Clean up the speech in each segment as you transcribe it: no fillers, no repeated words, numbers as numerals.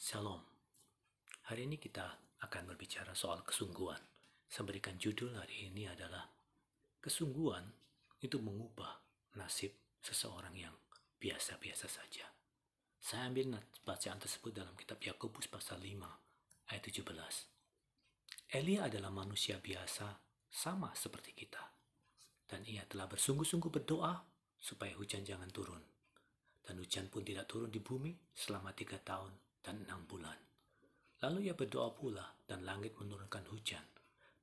Shalom. Hari ini kita akan berbicara soal kesungguhan. Saya berikan judul hari ini adalah kesungguhan itu mengubah nasib seseorang yang biasa-biasa saja. Saya ambil bacaan tersebut dalam kitab Yakobus pasal 5 ayat 17. Elia adalah manusia biasa sama seperti kita. Dan ia telah bersungguh-sungguh berdoa supaya hujan jangan turun. Dan hujan pun tidak turun di bumi selama 3 tahun dan 6 bulan. Lalu ia berdoa pula dan langit menurunkan hujan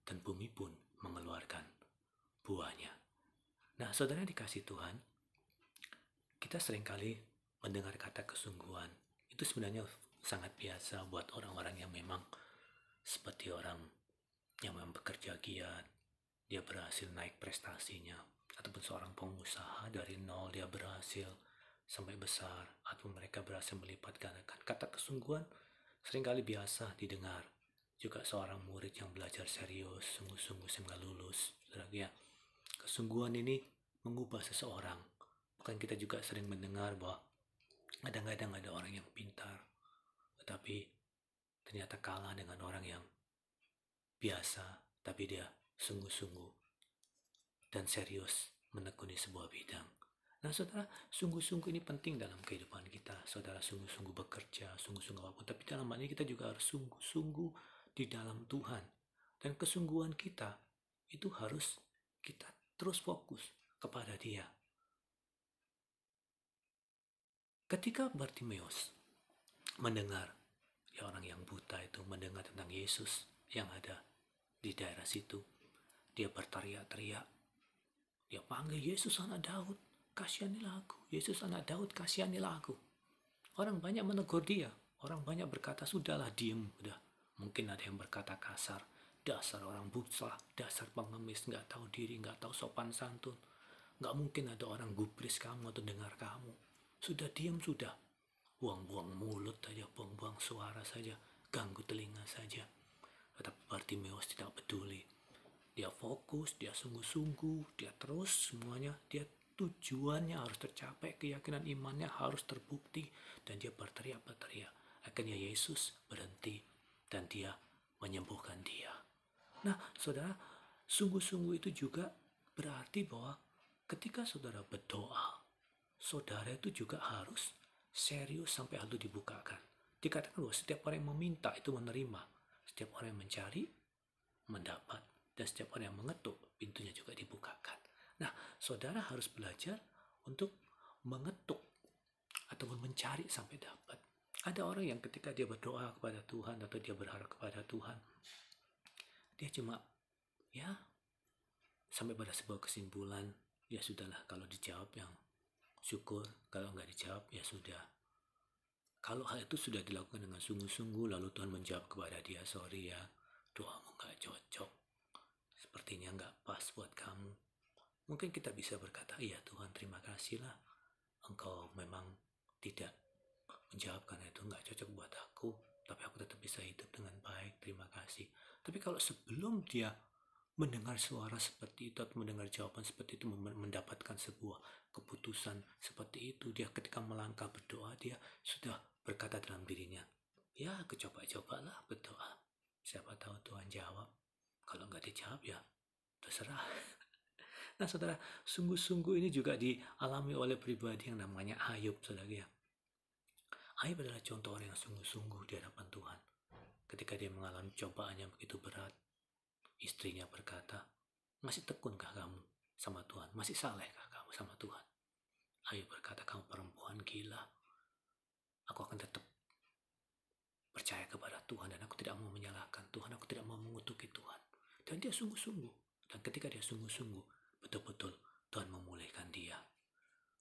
dan bumi pun mengeluarkan buahnya. Nah, saudara dikasih Tuhan, kita seringkali mendengar kata kesungguhan. Itu sebenarnya sangat biasa buat orang-orang yang memang seperti orang yang memang bekerja giat, dia berhasil naik prestasinya, ataupun seorang pengusaha dari nol dia berhasil sampai besar, atau mereka berhasil melipat gandakan. Kata kesungguhan seringkali biasa didengar. Juga seorang murid yang belajar serius, sungguh-sungguh sehingga lulus. Ya, kesungguhan ini mengubah seseorang. Bahkan kita juga sering mendengar bahwa kadang-kadang ada orang yang pintar, tetapi ternyata kalah dengan orang yang biasa, tapi dia sungguh-sungguh dan serius menekuni sebuah bidang. Nah, saudara, sungguh-sungguh ini penting dalam kehidupan kita. Saudara sungguh-sungguh bekerja, sungguh-sungguh apapun. Tapi dalam hal ini kita juga harus sungguh-sungguh di dalam Tuhan. Dan kesungguhan kita itu harus kita terus fokus kepada Dia. Ketika Bartimeus mendengar, ya orang yang buta itu mendengar tentang Yesus yang ada di daerah situ, dia berteriak-teriak. Dia panggil, Yesus anak Daud, kasihanilah aku. Yesus anak Daud, kasihanilah aku. Orang banyak menegur dia. Orang banyak berkata, sudahlah diem. Udah. Mungkin ada yang berkata kasar. Dasar orang buta, dasar pengemis, gak tahu diri, gak tahu sopan santun. Gak mungkin ada orang gubris kamu atau dengar kamu. Sudah diem, sudah. Buang-buang mulut saja, buang-buang suara saja. Ganggu telinga saja. Tetapi Bartimeus tidak peduli. Dia fokus, dia sungguh-sungguh, dia terus semuanya, dia tujuannya harus tercapai, keyakinan imannya harus terbukti, dan dia berteriak-teriak. Akhirnya Yesus berhenti dan dia menyembuhkan dia. Nah, saudara, sungguh-sungguh itu juga berarti bahwa ketika saudara berdoa, saudara itu juga harus serius sampai hal itu dibukakan. Dikatakan bahwa setiap orang yang meminta itu menerima, setiap orang yang mencari mendapat, dan setiap orang yang mengetuk, pintunya juga dibukakan. Nah, saudara harus belajar untuk mengetuk ataupun mencari sampai dapat. Ada orang yang ketika dia berdoa kepada Tuhan atau dia berharap kepada Tuhan, dia cuma sampai pada sebuah kesimpulan, ya sudahlah, kalau dijawab yang syukur, kalau nggak dijawab ya sudah. Kalau hal itu sudah dilakukan dengan sungguh-sungguh, lalu Tuhan menjawab kepada dia, sorry ya, doamu nggak cocok, sepertinya nggak pas buat kamu. Mungkin kita bisa berkata, iya Tuhan, terima kasih lah, Engkau memang tidak menjawab karena itu nggak cocok buat aku, tapi aku tetap bisa hidup dengan baik, terima kasih. Tapi kalau sebelum dia mendengar suara seperti itu atau mendengar jawaban seperti itu, mendapatkan sebuah keputusan seperti itu, dia ketika melangkah berdoa, dia sudah berkata dalam dirinya, ya aku coba-cobalah berdoa, siapa tahu Tuhan jawab. Kalau nggak dijawab ya terserah. Nah, saudara, sungguh-sungguh ini juga dialami oleh pribadi yang namanya Ayub, saudara ya. Ayub adalah contoh orang yang sungguh-sungguh di hadapan Tuhan. Ketika dia mengalami cobaan yang begitu berat, istrinya berkata, masih tekunkah kamu sama Tuhan? Masih salehkah kamu sama Tuhan? Ayub berkata, kamu perempuan gila. Aku akan tetap percaya kepada Tuhan dan aku tidak mau menyalahkan Tuhan. Aku tidak mau mengutuki Tuhan. Dan dia sungguh-sungguh. Dan ketika dia sungguh-sungguh, betul-betul Tuhan memulihkan dia.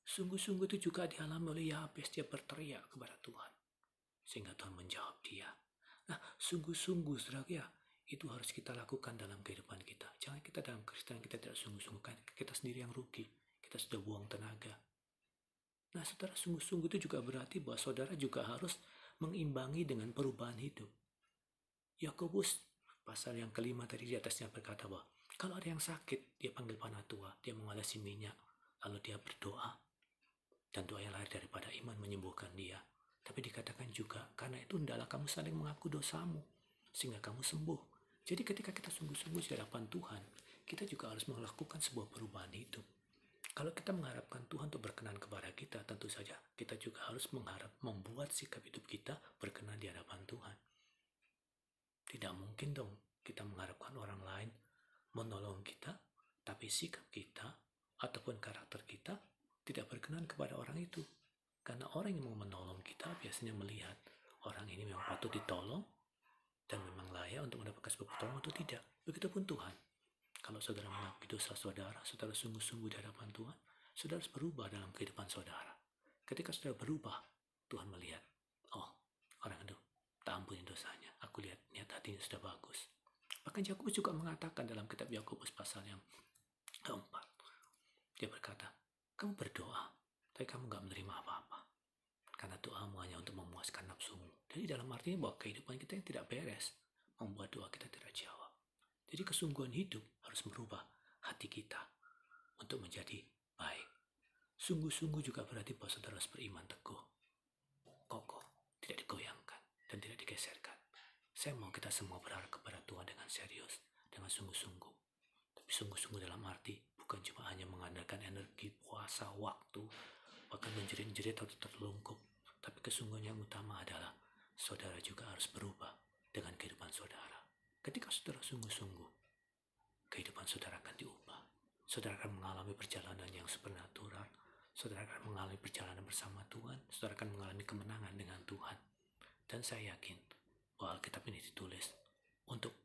Sungguh-sungguh itu juga dialami oleh Yabes. Dia berteriak kepada Tuhan, sehingga Tuhan menjawab dia. Nah, sungguh-sungguh, saudara ya, itu harus kita lakukan dalam kehidupan kita. Jangan kita dalam Kristen kita tidak sungguh-sungguh, kan kita sendiri yang rugi. Kita sudah buang tenaga. Nah, saudara, sungguh-sungguh itu juga berarti bahwa saudara juga harus mengimbangi dengan perubahan hidup. Yakobus pasal yang kelima tadi di atasnya berkata bahwa kalau ada yang sakit, dia panggil Panatua, dia mengolesi minyak, lalu dia berdoa, dan doa yang lahir daripada iman menyembuhkan dia. Tapi dikatakan juga, karena itu hendaklah kamu saling mengaku dosamu, sehingga kamu sembuh. Jadi ketika kita sungguh-sungguh di hadapan Tuhan, kita juga harus melakukan sebuah perubahan hidup. Kalau kita mengharapkan Tuhan untuk berkenan kepada kita, tentu saja kita juga harus membuat sikap hidup kita berkenan di hadapan Tuhan. Tidak mungkin dong kita mengharapkan orang lain menolong kita, tapi sikap kita ataupun karakter kita tidak berkenan kepada orang itu. Karena orang yang mau menolong kita biasanya melihat orang ini memang patut ditolong dan memang layak untuk mendapatkan sebuah pertolongan atau tidak. Begitupun Tuhan. Kalau saudara mengakui dosa saudara, saudara sungguh-sungguh di hadapan Tuhan, saudara harus berubah dalam kehidupan saudara. Ketika saudara berubah, Tuhan melihat, oh, orang itu tak ampuni dosanya. Aku lihat niat hatinya sudah bagus. Bahkan Yakobus juga mengatakan dalam kitab Yakobus pasal yang keempat, dia berkata, kamu berdoa, tapi kamu gak menerima apa-apa. Karena doamu hanya untuk memuaskan nafsumu. Jadi dalam artinya bahwa kehidupan kita yang tidak beres, membuat doa kita tidak jawab. Jadi kesungguhan hidup harus merubah hati kita untuk menjadi baik. Sungguh-sungguh juga berarti bahwa saudara harus beriman teguh, kokoh, tidak digoyangkan, dan tidak digeserkan. Saya mau kita semua berharap kepada Tuhan dengan serius, dengan sungguh-sungguh. Tapi sungguh-sungguh dalam arti bukan cuma hanya mengandalkan energi, puasa, waktu, bahkan menjerit-jerit atau terlungkup. Tapi kesungguhan yang utama adalah saudara juga harus berubah dengan kehidupan saudara. Ketika saudara sungguh-sungguh, kehidupan saudara akan diubah. Saudara akan mengalami perjalanan yang supernatural. Saudara akan mengalami perjalanan bersama Tuhan. Saudara akan mengalami kemenangan dengan Tuhan. Dan saya yakin bahwa Alkitab ini ditulis untuk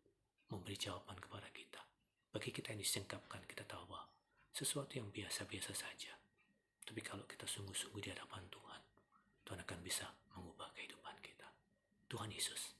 memberi jawaban kepada kita. Bagi kita yang disingkapkan, kita tahu bahwa sesuatu yang biasa-biasa saja. Tapi kalau kita sungguh-sungguh di hadapan Tuhan, Tuhan akan bisa mengubah kehidupan kita. Tuhan Yesus